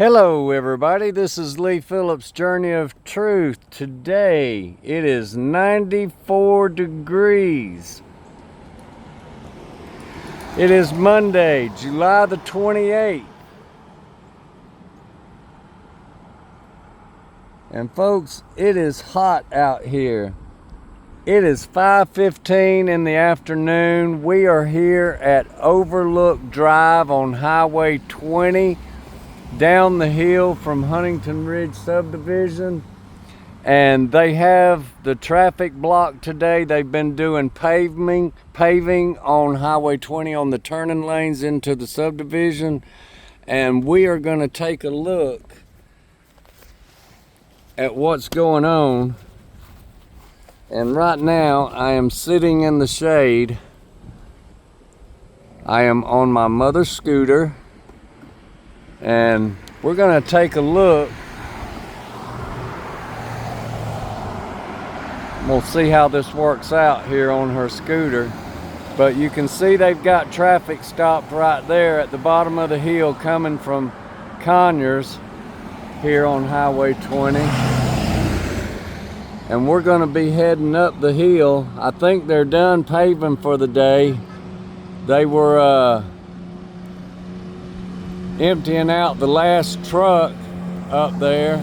Hello everybody, this is Lee Phillips' Journey of Truth. Today it is 94 degrees. It is Monday, July the 28th. And folks, it is hot out here. It is 5:15 in the afternoon. We are here at Overlook Drive on Highway 20. Down the hill from Huntington Ridge subdivision, and they have the traffic blocked today. They've been doing paving on Highway 20 on the turning lanes into the subdivision, and we are going to take a look at what's going on. And right now I am sitting in the shade. I am on my mother's scooter, and we're gonna take a look. We'll see how this works out here on her scooter. But you can see they've got traffic stopped right there at the bottom of the hill coming from Conyers here on Highway 20. And we're gonna be heading up the hill. I think they're done paving for the day. They were emptying out the last truck up there,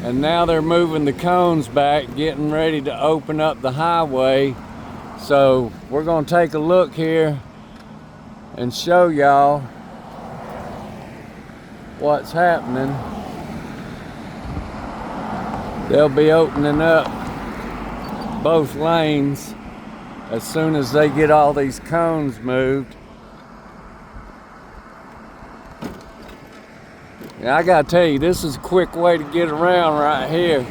and now they're moving the cones back, getting ready to open up the highway. So we're going to take a look here and show y'all what's happening. They'll be opening up both lanes as soon as they get all these cones moved. Yeah, I gotta tell you, this is a quick way to get around right here.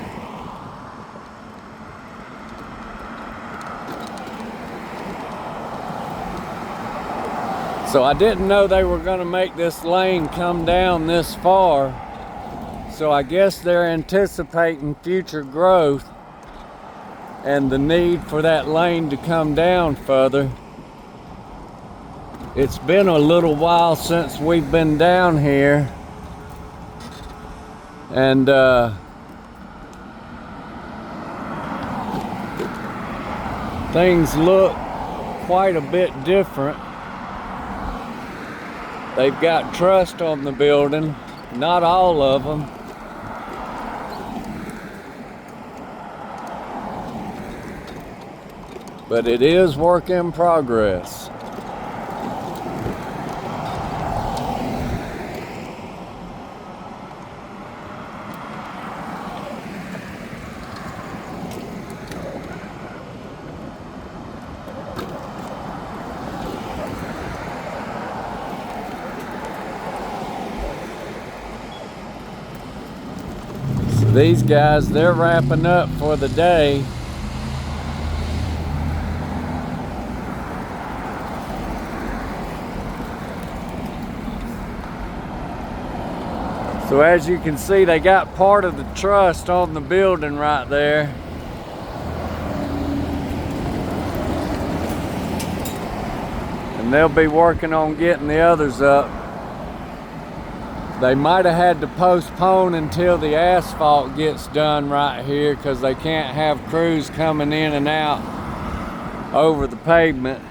So I didn't know they were gonna make this lane come down this far. So I guess they're anticipating future growth and the need for that lane to come down further. It's been a little while since we've been down here. And things look quite a bit different. They've got trust on the building, not all of them. But it is work in progress. These guys, they're wrapping up for the day. So as you can see, they got part of the truss on the building right there. And they'll be working on getting the others up. They might have had to postpone until the asphalt gets done right here, because they can't have crews coming in and out over the pavement.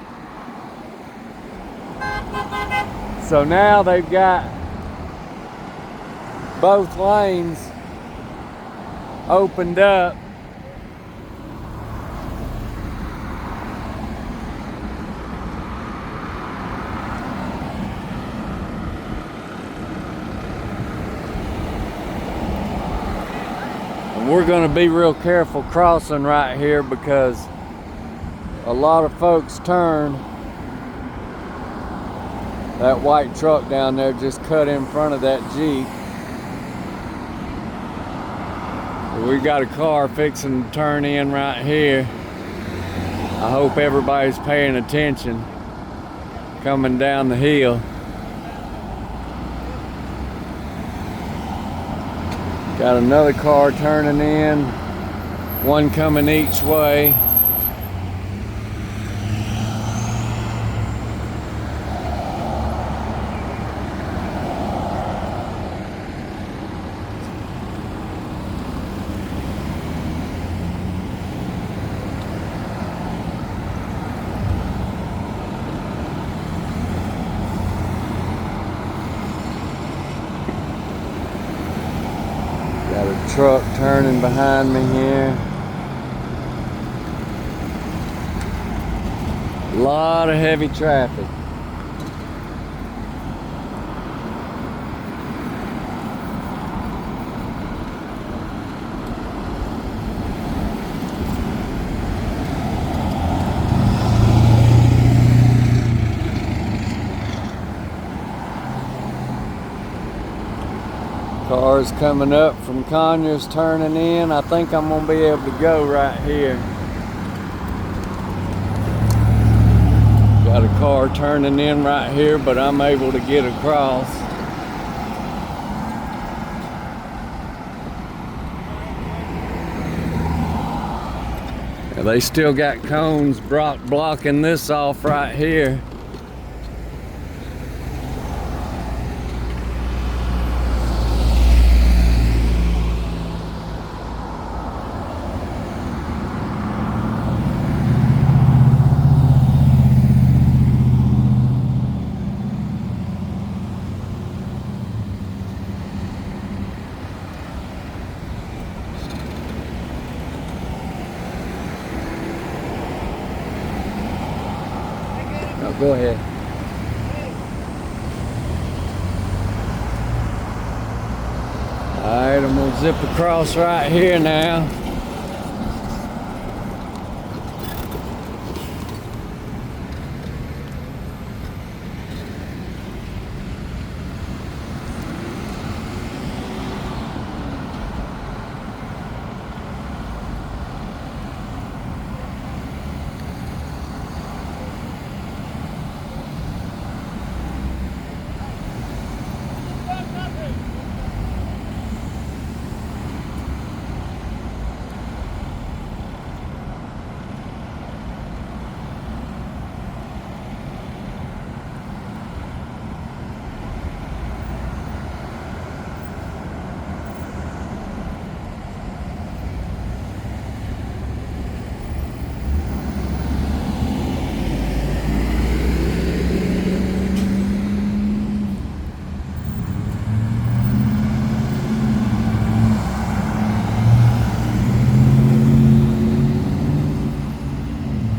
So now they've got both lanes opened up. We're going to be real careful crossing right here, because a lot of folks turn. That white truck down there just cut in front of that Jeep. We got a car fixing to turn in right here. I hope everybody's paying attention coming down the hill. Got another car turning in, one coming each way. truck turning behind me here. A lot of heavy traffic. Cars coming up from Conyers turning in. I think I'm gonna be able to go right here. Got a car turning in right here, but I'm able to get across. They still got cones blocking this off right here. Go ahead. Alright, I'm gonna zip across right here now.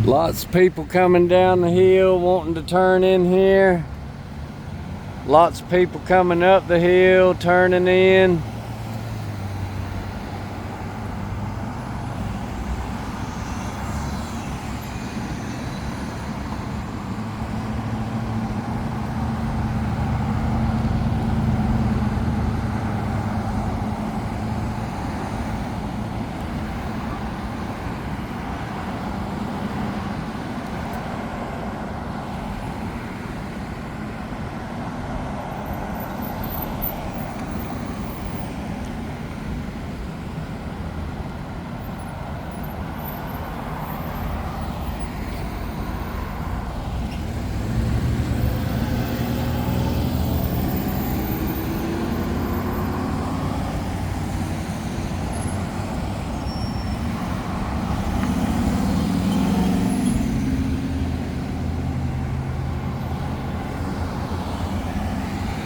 Lots of people coming down the hill wanting to turn in here. Lots of people coming up the hill turning in.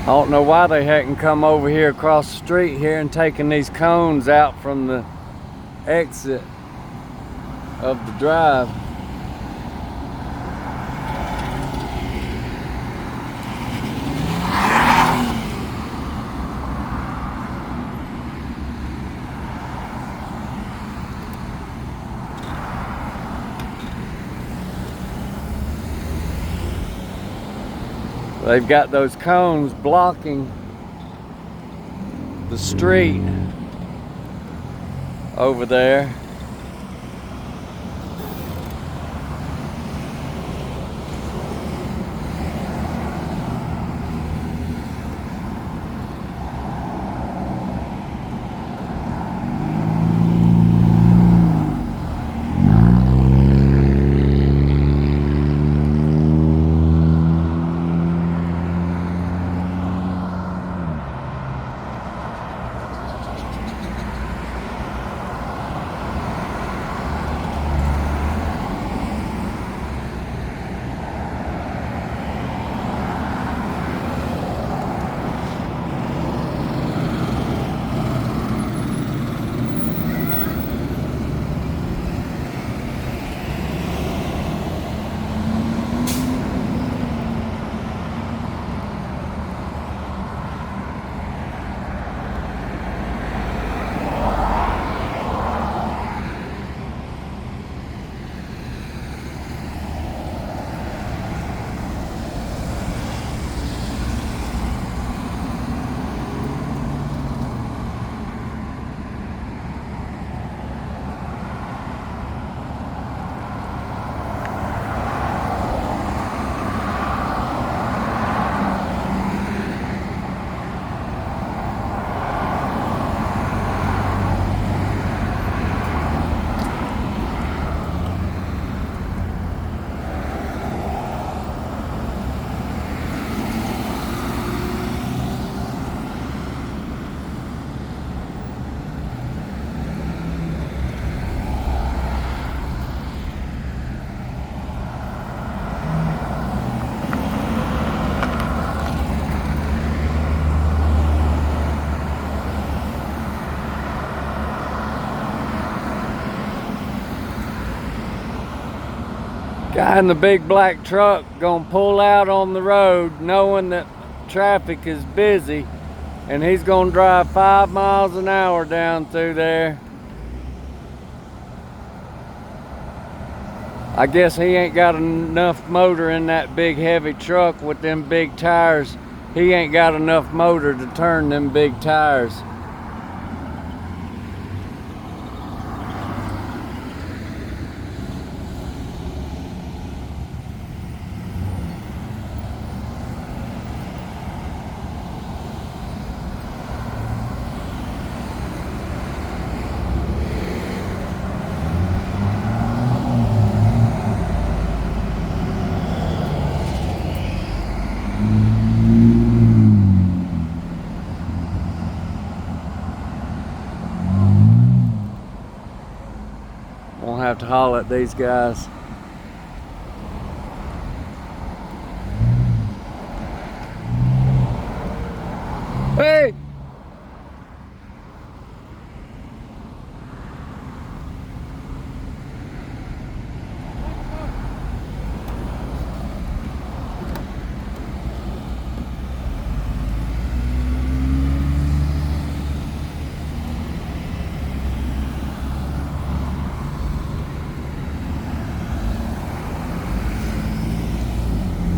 I don't know why they hadn't come over here across the street here and taken these cones out from the exit of the drive. They've got those cones blocking the street over there. Guy in the big black truck gonna pull out on the road knowing that traffic is busy, and he's gonna drive 5 miles an hour down through there. I guess he ain't got enough motor in that big heavy truck with them big tires. He ain't got enough motor to turn them big tires. Won't have to holler at these guys. Hey!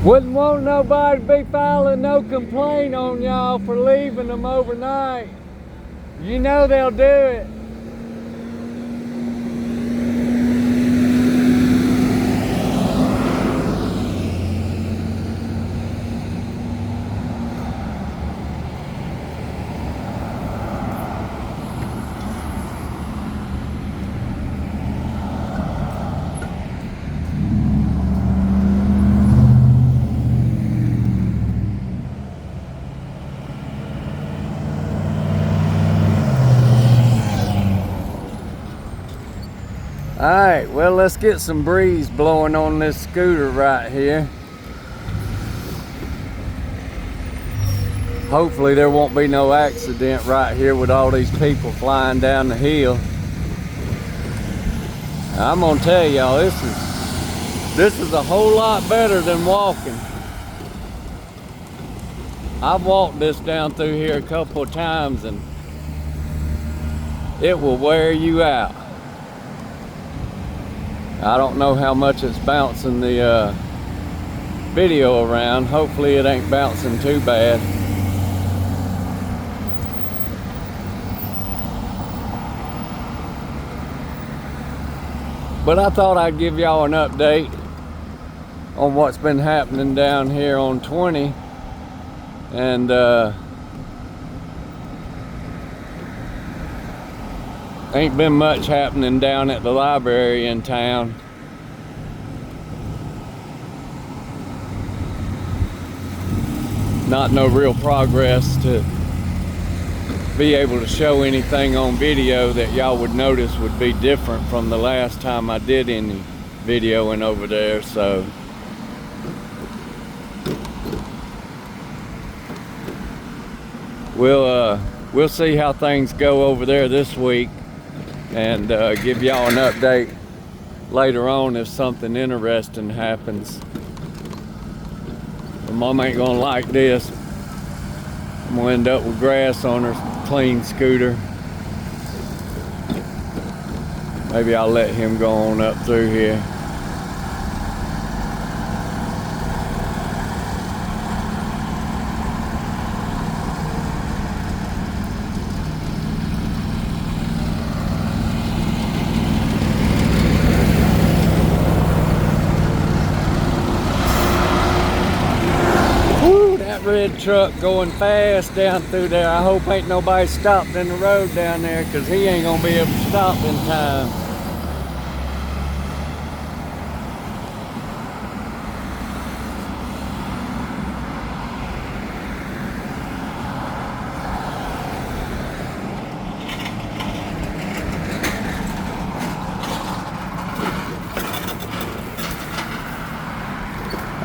Wouldn't want nobody to be filing no complaint on y'all for leaving them overnight. You know they'll do it. Alright, well, let's get some breeze blowing on this scooter right here. Hopefully there won't be no accident right here with all these people flying down the hill. I'm gonna tell y'all, this is a whole lot better than walking. I've walked this down through here a couple of times and it will wear you out. I don't know how much it's bouncing the video around. Hopefully it ain't bouncing too bad. But I thought I'd give y'all an update on what's been happening down here on 20. And ain't been much happening down at the library in town. Not no real progress to be able to show anything on video that y'all would notice would be different from the last time I did any videoing over there. So we'll see how things go over there this week, and give y'all an update later on if something interesting happens. My mom ain't gonna like this. I'm gonna end up with grass on her clean scooter. Maybe I'll let him go on up through here. Red truck going fast down through there. I hope ain't nobody stopped in the road down there, because he ain't gonna be able to stop in time.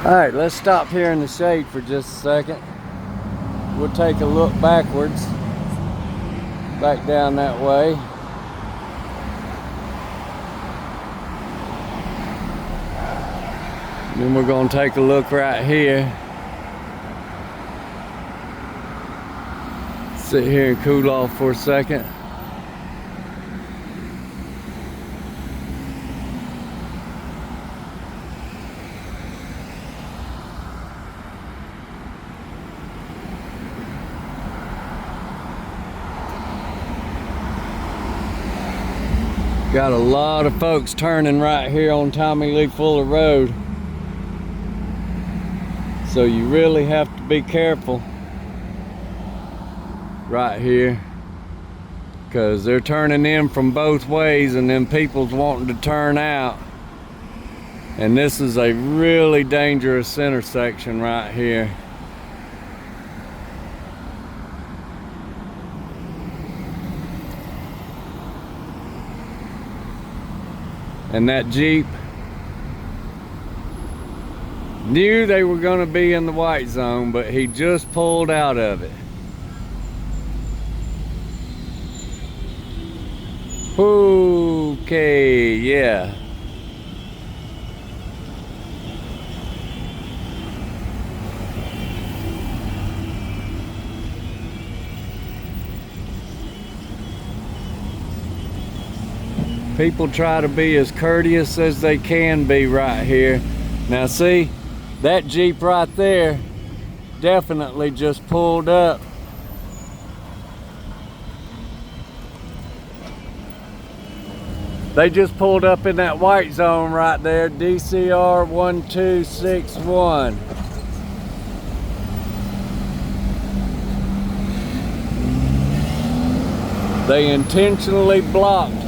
All right, let's stop here in the shade for just a second. We'll take a look backwards, back down that way. Then we're gonna take a look right here. Sit here and cool off for a second. Got a lot of folks turning right here on Tommy Lee Fuller Road. So you really have to be careful right here, because they're turning in from both ways and then people's wanting to turn out. And this is a really dangerous intersection right here. And that Jeep knew they were going to be in the white zone, but he just pulled out of it. Okay, yeah. People try to be as courteous as they can be right here. Now see, that Jeep right there definitely just pulled up. They just pulled up in that white zone right there, DCR 1261. They intentionally blocked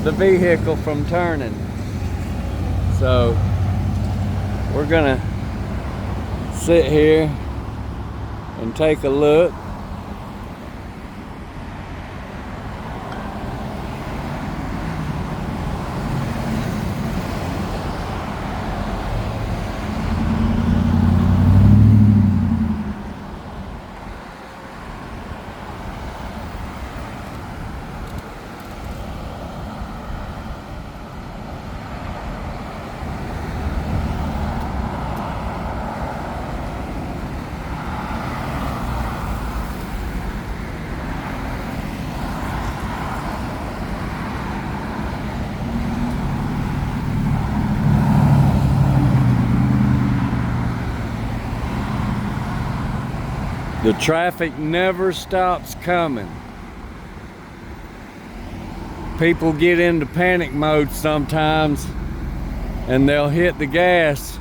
the vehicle from turning. So we're gonna sit here and take a look. The traffic never stops coming. People get into panic mode sometimes and they'll hit the gas.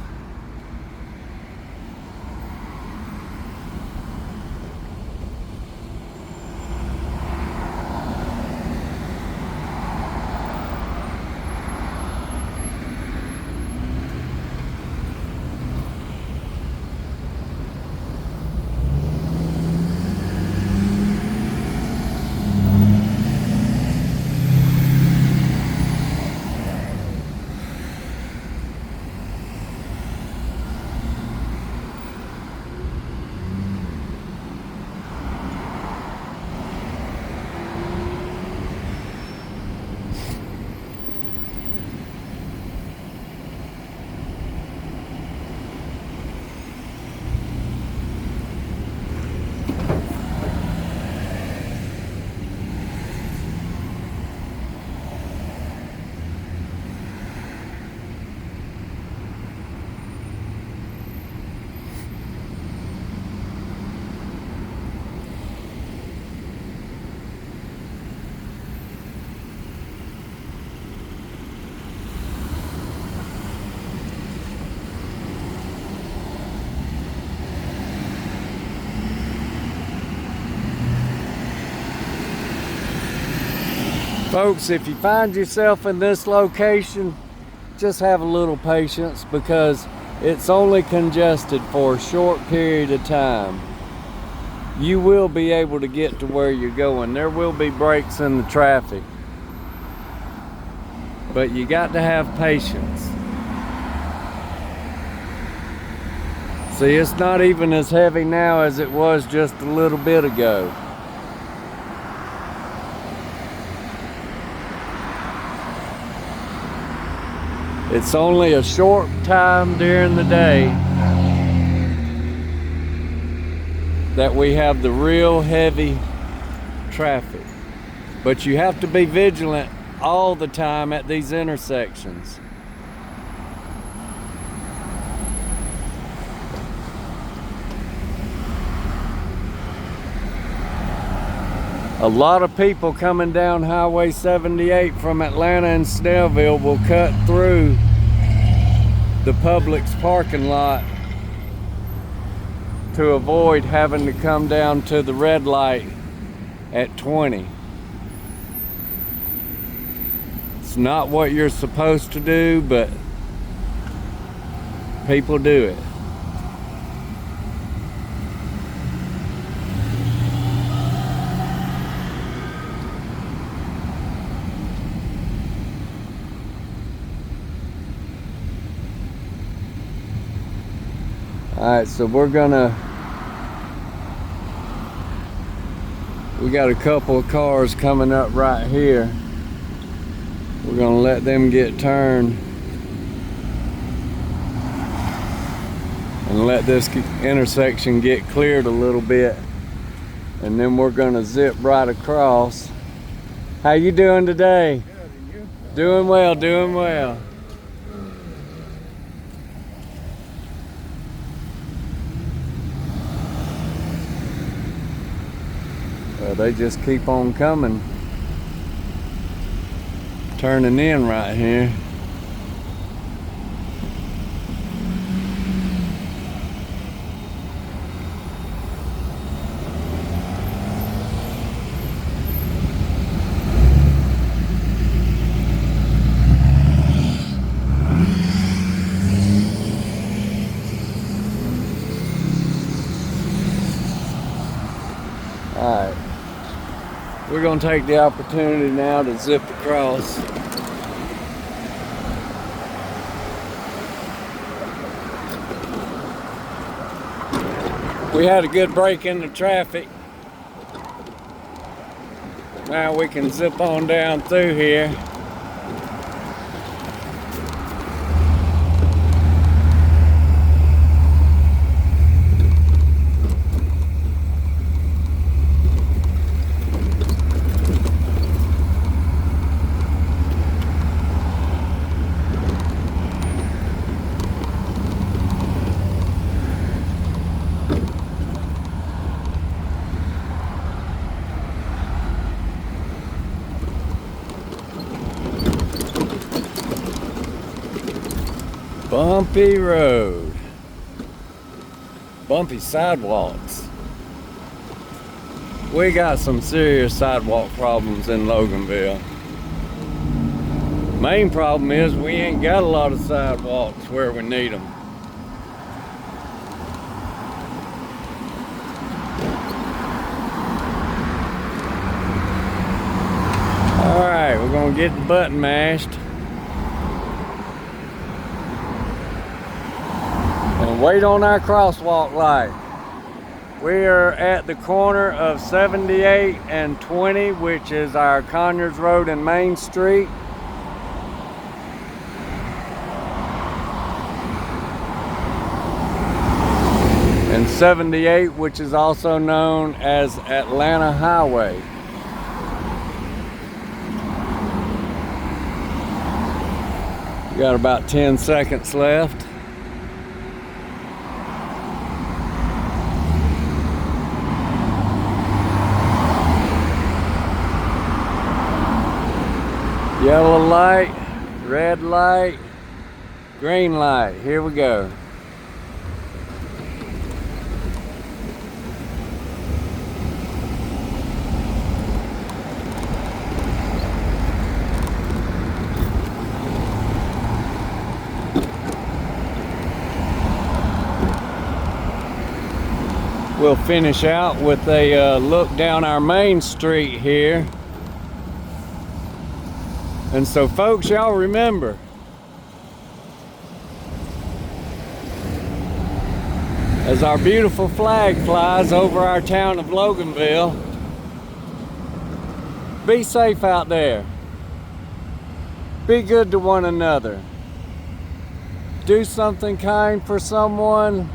Folks, if you find yourself in this location, just have a little patience, because it's only congested for a short period of time. You will be able to get to where you're going. There will be breaks in the traffic, but you got to have patience. See, it's not even as heavy now as it was just a little bit ago. It's only a short time during the day that we have the real heavy traffic. But you have to be vigilant all the time at these intersections. A lot of people coming down Highway 78 from Atlanta and Snellville will cut through the Publix parking lot to avoid having to come down to the red light at 20. It's not what you're supposed to do, but people do it. Alright, so we got a couple of cars coming up right here. We're gonna let them get turned and let this intersection get cleared a little bit, and then we're gonna zip right across. How you doing today? Good, and you? Doing well, doing well. Well, they just keep on coming, turning in right here. All right. We're going to take the opportunity now to zip across. We had a good break in the traffic. Now we can zip on down through here. Bumpy road, bumpy sidewalks. We got some serious sidewalk problems in Loganville. Main problem is we ain't got a lot of sidewalks where we need them. All right, we're gonna get the button mashed. And wait on our crosswalk light. We are at the corner of 78 and 20, which is our Conyers Road and Main Street. And 78, which is also known as Atlanta Highway. We got about 10 seconds left. Yellow light, red light, green light. Here we go. We'll finish out with a look down our main street here. And so folks, y'all remember, as our beautiful flag flies over our town of Loganville, be safe out there. Be good to one another. do something kind for someone.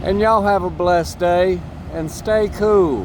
And y'all have a blessed day and stay cool.